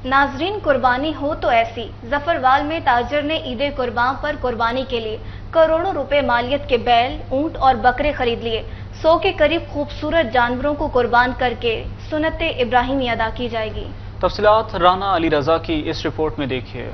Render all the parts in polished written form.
नाजरीन, कुर्बानी हो तो ऐसी। जफरवाल में ताजर ने ईद कुर्बान पर कुर्बानी के लिए करोड़ों रुपए मालियत के बैल, ऊंट और बकरे खरीद लिए। 100 के करीब खूबसूरत जानवरों को कुर्बान करके सुन्नत इब्राहिमी अदा की जाएगी। तफसीलात राना अली रजा की इस रिपोर्ट में देखिए।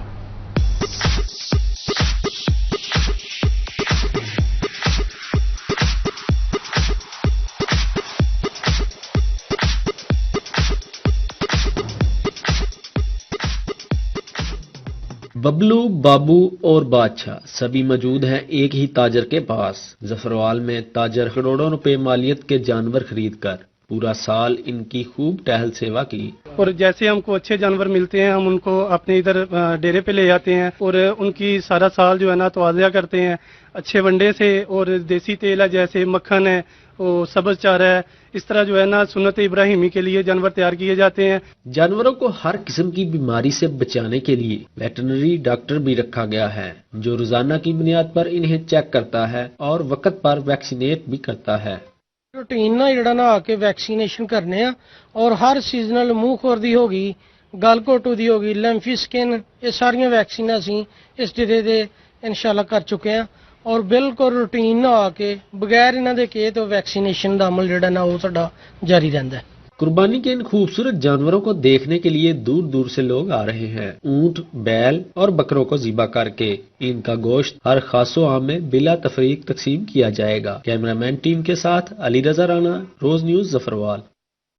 बबलू, बाबू और बादशाह सभी मौजूद हैं एक ही ताजर के पास। जफरवाल में ताजर करोड़ों रुपए मालियत के जानवर खरीद कर पूरा साल इनकी खूब टहल सेवा की। और जैसे हमको अच्छे जानवर मिलते हैं, हम उनको अपने इधर डेरे पे ले जाते हैं और उनकी सारा साल जो है ना तवाज़िया करते हैं अच्छे वंडे से। और देसी तेल है, जैसे मक्खन है, वो सब्ज चारा है, इस तरह जो है ना सुन्नत इब्राहिमी के लिए जानवर तैयार किए जाते हैं। जानवरों को हर किस्म की बीमारी से बचाने के लिए वेटरनरी डॉक्टर भी रखा गया है, जो रोजाना की बुनियाद पर इन्हें चेक करता है और वक्त पर वैक्सीनेट भी करता है। रूटीन ना ਜਿਹੜਾ ਨਾ ਆ ਕੇ ਵੈਕਸੀਨੇਸ਼ਨ ਕਰਨੇ ਆ ਔਰ ਹਰ ਸੀਜ਼ਨਲ ਮੂੰਹ ਖੋਰ ਦੀ ਹੋ ਗਈ, ਗਲਘੋਟੂ ਦੀ ਹੋ ਗਈ, ਲੈਂਫੀ ਸਕਿਨ, ਇਹ ਸਾਰੀਆਂ ਵੈਕਸੀਨਾਂ ਅਸੀਂ ਇਸ ਡੇਰੇ ਦੇ ਇਨਸ਼ਾਅੱਲਾ ਕਰ ਚੁੱਕੇ ਆ। ਔਰ ਬਿਲਕੁਲ ਰੂਟੀਨ ਨਾ ਆ ਕੇ ਬਗੈਰ ਇਹਨਾਂ ਦੇ ਕਹੇ ਤੋਂ ਵੈਕਸੀਨੇਸ਼ਨ ਦਾ ਅਮਲ ਜਿਹੜਾ ਨਾ ਉਹ ਸਾਡਾ ਜਾਰੀ ਰਹਿੰਦਾ ਹੈ। कुर्बानी के इन खूबसूरत जानवरों को देखने के लिए दूर दूर से लोग आ रहे हैं। ऊंट, बैल और बकरों को ज़िबा करके इनका गोश्त हर खासो आम में बिला तफरीक तकसीम किया जाएगा। कैमरामैन टीम के साथ अली रजा राना, रोज न्यूज़, जफरवाल।